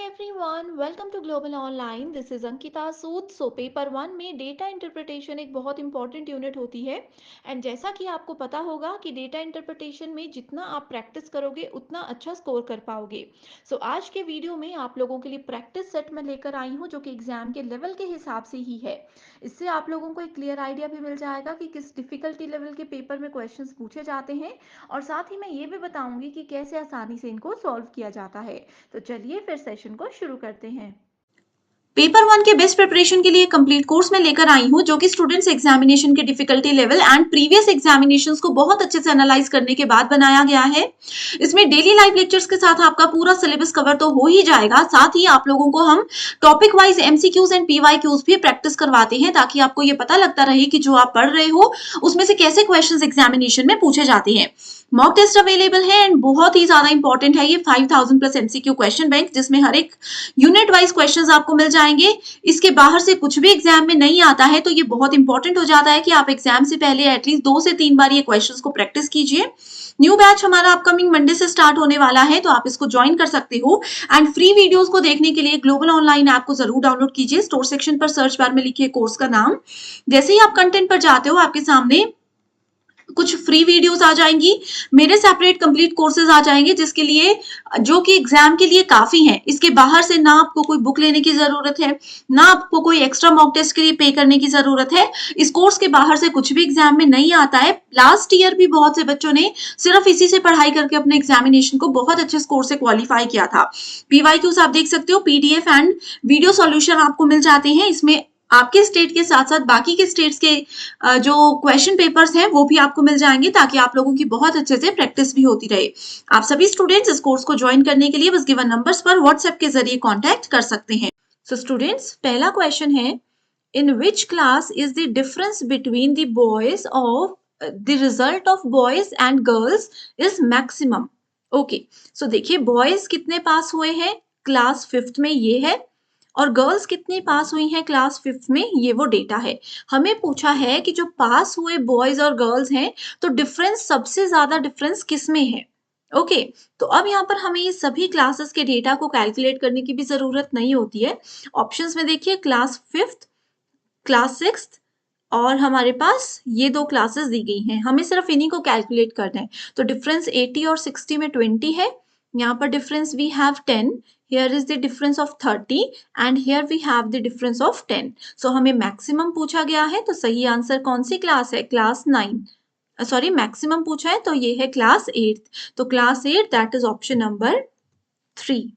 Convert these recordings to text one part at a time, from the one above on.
Everyone, welcome to Global Online. This is Ankita Sood. So paper one में data interpretation एक बहुत important unit होती है। एंड जैसा कि आपको पता होगा कि डेटा इंटरप्रिटेशन में जितना आप प्रैक्टिस करोगे उतना अच्छा स्कोर कर पाओगे। सो आज के वीडियो में आप लोगों के लिए प्रैक्टिस सेट में लेकर आई हूँ जो कि एग्जाम के लेवल के हिसाब से ही है। इससे आप लोगों को एक क्लियर आइडिया भी मिल जाएगा कि किस डिफिकल्टी लेवल के पेपर में क्वेश्चंस पूछे जाते हैं। और साथ ही मैं ये भी बताऊंगी कि कैसे आसानी से इनको सॉल्व किया जाता है। तो चलिए फिर सेशन को शुरू करते हैं। पेपर वन के बेस्ट प्रिपरेशन के लिए कंप्लीट कोर्स में लेकर आई हूं जो कि स्टूडेंट्स एग्जामिनेशन के difficulty level and previous examinations को बहुत अच्छे से एनालाइज करने के बाद बनाया गया है। इसमें डेली लाइव लेक्चर्स के साथ आपका पूरा सिलेबस कवर तो हो ही जाएगा, साथ ही आप लोगों को हम topic wise MCQs and PYQs भी प्रैक्टिस करवाते हैं ताकि आपको ये पता लगता रहे कि जो आप पढ़ रहे हो उसमें से कैसे क्वेश्चन एग्जामिनेशन में पूछे जाते हैं। मॉक टेस्ट अवेलेबल है एंड बहुत ही ज्यादा इंपॉर्टेंट है ये 5000 प्लस एमसीक्यू क्वेश्चन बैंक, जिसमें हर एक यूनिट वाइज क्वेश्चंस आपको मिल जाएंगे। इसके बाहर से कुछ भी एग्जाम में नहीं आता है, तो ये बहुत इंपॉर्टेंट हो जाता है कि आप एग्जाम से पहले एटलीस्ट 2 से 3 बार ये क्वेश्चंस को प्रैक्टिस कीजिए। न्यू बैच हमारा अपकमिंग मंडे से स्टार्ट होने वाला है, तो आप इसको ज्वाइन कर सकते हो। एंड फ्री वीडियोस को देखने के लिए ग्लोबल ऑनलाइन ऐप को जरूर डाउनलोड कीजिए। स्टोर सेक्शन पर सर्च बार में लिखिए कोर्स का नाम। जैसे ही आप कंटेंट पर जाते हो आपके सामने कुछ फ्री वीडियोस आ जाएंगी, मेरे सेपरेट कंप्लीट कोर्सेज आ जाएंगे, जिसके लिए जो कि एग्जाम के लिए काफी है। इसके बाहर से ना आपको कोई बुक लेने की जरूरत है, ना आपको कोई एक्स्ट्रा मॉक टेस्ट के लिए पे करने की जरूरत है। इस कोर्स के बाहर से कुछ भी एग्जाम में नहीं आता है। लास्ट ईयर भी बहुत से बच्चों ने सिर्फ इसी से पढ़ाई करके अपने एग्जामिनेशन को बहुत अच्छे स्कोर से क्वालिफाई किया था। पीवाईक्यूज आप देख सकते हो, पीडीएफ एंड वीडियो सॉल्यूशन आपको मिल जाते हैं। इसमें आपके स्टेट के साथ साथ बाकी के स्टेट्स के जो क्वेश्चन पेपर्स हैं वो भी आपको मिल जाएंगे, ताकि आप लोगों की बहुत अच्छे से प्रैक्टिस भी होती रहे। आप सभी स्टूडेंट्स इस कोर्स को ज्वाइन करने के लिए बस गिवन नंबर्स पर व्हाट्सएप के जरिए कांटेक्ट कर सकते हैं। सो स्टूडेंट्स, पहला क्वेश्चन है, in which class is the difference between the boys of the result of boys and girls is maximum. Okay, so देखिए बॉयज कितने पास हुए हैं, क्लास 5th में ये है, और गर्ल्स कितनी पास हुई हैं क्लास 5th में, ये वो डेटा है। हमें पूछा है कि जो पास हुए बॉयज और गर्ल्स हैं तो डिफरेंस, सबसे ज्यादा डिफरेंस किस में है। ओके, तो अब यहाँ पर हमें ये सभी क्लासेस के डेटा को कैलकुलेट करने की भी जरूरत नहीं होती है। ऑप्शंस में देखिए, क्लास 5th, क्लास 6th, और हमारे पास ये 2 क्लासेस दी गई हैं, हमें सिर्फ इन्हीं को कैलकुलेट करना है। तो डिफरेंस 80 और 60 में 20 है। यहाँ पर difference we have 10, here is the difference of 30 and here we have the difference of 10. So हमें मैक्सिमम पूछा गया है, तो सही आंसर कौन सी क्लास है, क्लास 9। सॉरी, मैक्सिमम पूछा है तो ये है क्लास 8। तो class 8 that is option number 3।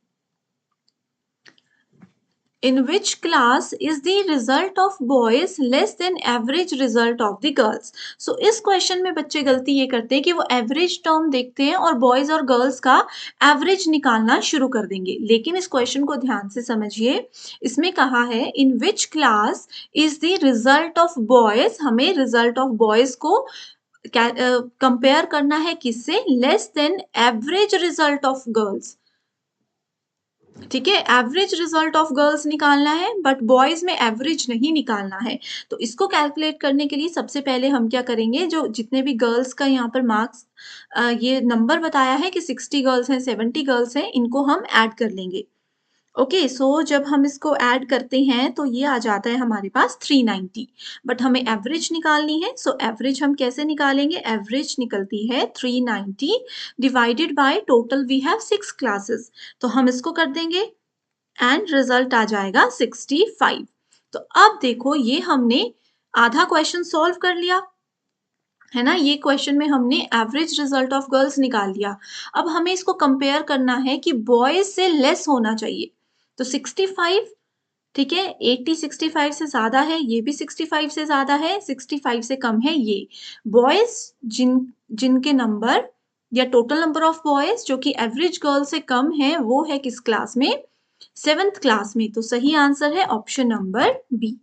In which class is the result of boys less than average result of the girls? So इस क्वेश्चन में बच्चे गलती ये करते हैं कि वो एवरेज टर्म देखते हैं और बॉयज और गर्ल्स का एवरेज निकालना शुरू कर देंगे। लेकिन इस क्वेश्चन को ध्यान से समझिए, इसमें कहा है in which class is the result of boys, हमें रिजल्ट ऑफ बॉयज को कंपेयर करना है किससे, less than average result of girls. ठीक है, एवरेज रिजल्ट ऑफ गर्ल्स निकालना है, बट बॉयज में एवरेज नहीं निकालना है। तो इसको कैलकुलेट करने के लिए सबसे पहले हम क्या करेंगे, जो जितने भी गर्ल्स का यहाँ पर मार्क्स ये नंबर बताया है कि 60 गर्ल्स हैं, 70 गर्ल्स हैं, इनको हम ऐड कर लेंगे। ओके, सो जब हम इसको ऐड करते हैं तो ये आ जाता है हमारे पास 390, बट हमें एवरेज निकालनी है। सो एवरेज हम कैसे निकालेंगे, एवरेज निकलती है 390 divided by total we have 6 classes, तो हम इसको कर देंगे एंड रिजल्ट आ जाएगा 65। तो अब देखो, ये हमने आधा क्वेश्चन सॉल्व कर लिया है ना। ये क्वेश्चन में हमने एवरेज रिजल्ट ऑफ गर्ल्स निकाल लिया। अब हमें इसको कंपेयर करना है कि बॉयज से लेस होना चाहिए। तो 65, ठीक है, 80 65 से ज्यादा है, ये भी 65 से ज्यादा है, 65 से कम है ये। बॉयज जिनके नंबर या टोटल नंबर ऑफ बॉयज जो कि एवरेज गर्ल से कम है, वो है किस क्लास में, 7th क्लास में। तो सही आंसर है option number B.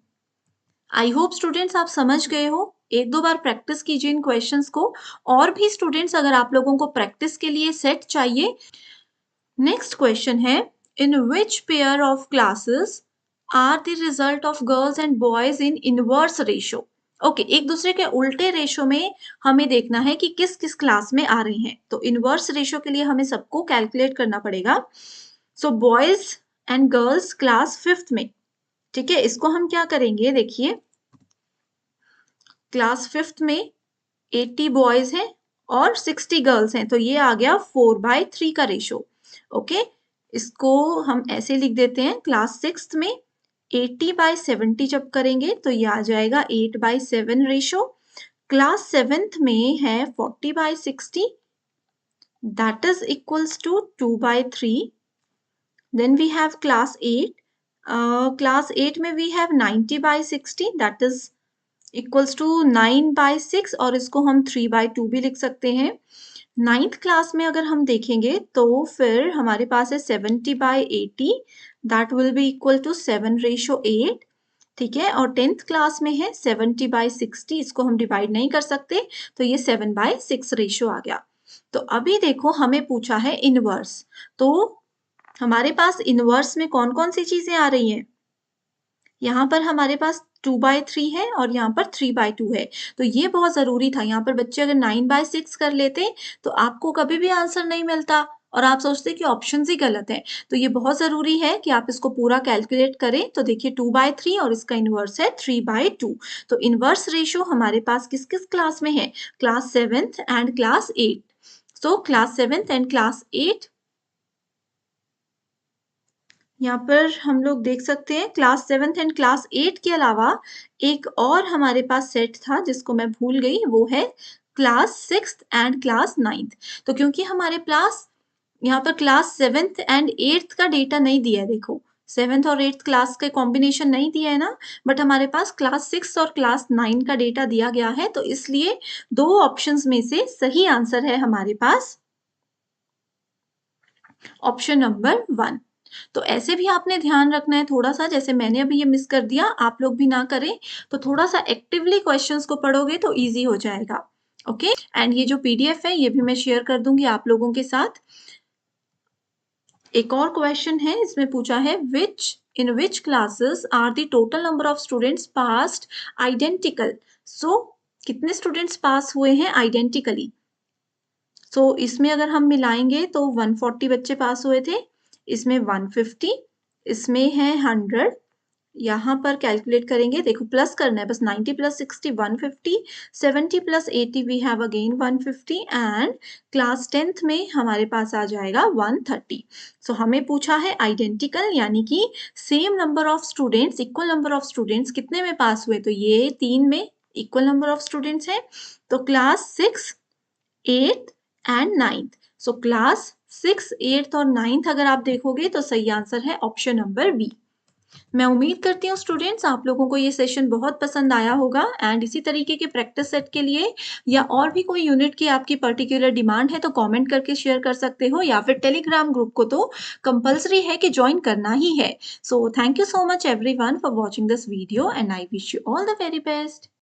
I hope students आप समझ गए हो। एक दो बार प्रैक्टिस कीजिए इन क्वेश्चंस को। और भी स्टूडेंट्स, अगर आप लोगों को प्रैक्टिस के लिए सेट चाहिए, नेक्स्ट क्वेश्चन है, in which pair of classes are the result of girls and boys in inverse ratio. Okay, एक दूसरे के उल्टे रेशो में हमें देखना है कि किस किस क्लास में आ रही हैं। तो इनवर्स रेशो के लिए हमें सबको कैलकुलेट करना पड़ेगा। So boys and girls class 5th में। ठीक है, इसको हम क्या करेंगे, देखिए क्लास 5th में 80 बॉयज हैं और 60 गर्ल्स हैं, तो ये आ गया 4/3 का रेशो। ओके, इसको हम ऐसे लिख देते हैं, क्लास 6th में 80/70 जब करेंगे तो ये आ जाएगा 8/7 रेशो। क्लास 7th में है 40/60, that is equals to 2/3. Then we have class 8. Class 8 में we have 90/60, that is equals to 9/6, और इसको हम 3/2 भी लिख सकते हैं। 9th क्लास में अगर हम देखेंगे तो फिर हमारे पास है 70/80, that will be equal to 7/8। ठीक है, और 10th क्लास में है 70/60, इसको हम डिवाइड नहीं कर सकते, तो ये 7/6 रेशो आ गया। तो अभी देखो हमें पूछा है इनवर्स, तो हमारे पास इनवर्स में कौन कौन सी चीजें आ रही हैं, यहाँ पर हमारे पास 2/3 है और यहाँ पर 3/2 है, तो ये बहुत जरूरी था। यहाँ पर बच्चे अगर 9/6 कर लेते तो आपको कभी भी आंसर नहीं मिलता और आप सोचते कि ऑप्शन ही गलत है। तो ये बहुत जरूरी है कि आप इसको पूरा कैलकुलेट करें। तो देखिए 2/3 और इसका इनवर्स है 3/2। तो इनवर्स रेशियो हमारे पास किस किस क्लास में है, class 7th and class 8। So class 7th and class 8, यहाँ पर हम लोग देख सकते हैं क्लास 7th एंड क्लास 8 के अलावा एक और हमारे पास सेट था जिसको मैं भूल गई, वो है class 6th and class 9th। तो क्योंकि हमारे पास यहाँ पर क्लास 7th एंड 8th का डेटा नहीं दिया है, देखो 7th और 8th क्लास के कॉम्बिनेशन नहीं दिया है ना, बट हमारे पास क्लास 6 और क्लास 9 का डेटा दिया गया है, तो इसलिए दो ऑप्शंस में से सही आंसर है हमारे पास ऑप्शन नंबर 1। तो ऐसे भी आपने ध्यान रखना है थोड़ा सा, जैसे मैंने अभी ये मिस कर दिया, आप लोग भी ना करें। तो थोड़ा सा एक्टिवली क्वेश्चंस को पढ़ोगे तो इजी हो जाएगा। ओके, एंड ये जो पीडीएफ है ये भी मैं शेयर कर दूंगी आप लोगों के साथ। एक और क्वेश्चन है, इसमें पूछा है in which classes are the total number of students passed identical. So कितने स्टूडेंट्स पास हुए हैं आइडेंटिकली। सो इसमें अगर हम मिलाएंगे तो 140 बच्चे पास हुए थे, इसमें 150, इसमें है 100। यहाँ पर कैलकुलेट करेंगे, देखो प्लस करना है बस, 90 + 60 150, 70 + 80 we have again 150, and class 10th में हमारे पास आ जाएगा 130। सो हमें पूछा है आइडेंटिकल, यानी कि same number of students, equal number of students कितने में पास हुए, तो ये 3 में इक्वल नंबर ऑफ स्टूडेंट्स है। तो class 6, 8th and 9th। So class 6, 8th और 9th अगर आप देखोगे तो सही आंसर है ऑप्शन नंबर बी। मैं उम्मीद करती हूँ स्टूडेंट्स आप लोगों को ये सेशन बहुत पसंद आया होगा, एंड इसी तरीके के प्रैक्टिस सेट के लिए या और भी कोई यूनिट की आपकी पर्टिकुलर डिमांड है तो कमेंट करके शेयर कर सकते हो, या फिर टेलीग्राम ग्रुप को तो कंपलसरी है कि ज्वाइन करना ही है। So thank you so much everyone for watching this video and I wish you all the very best.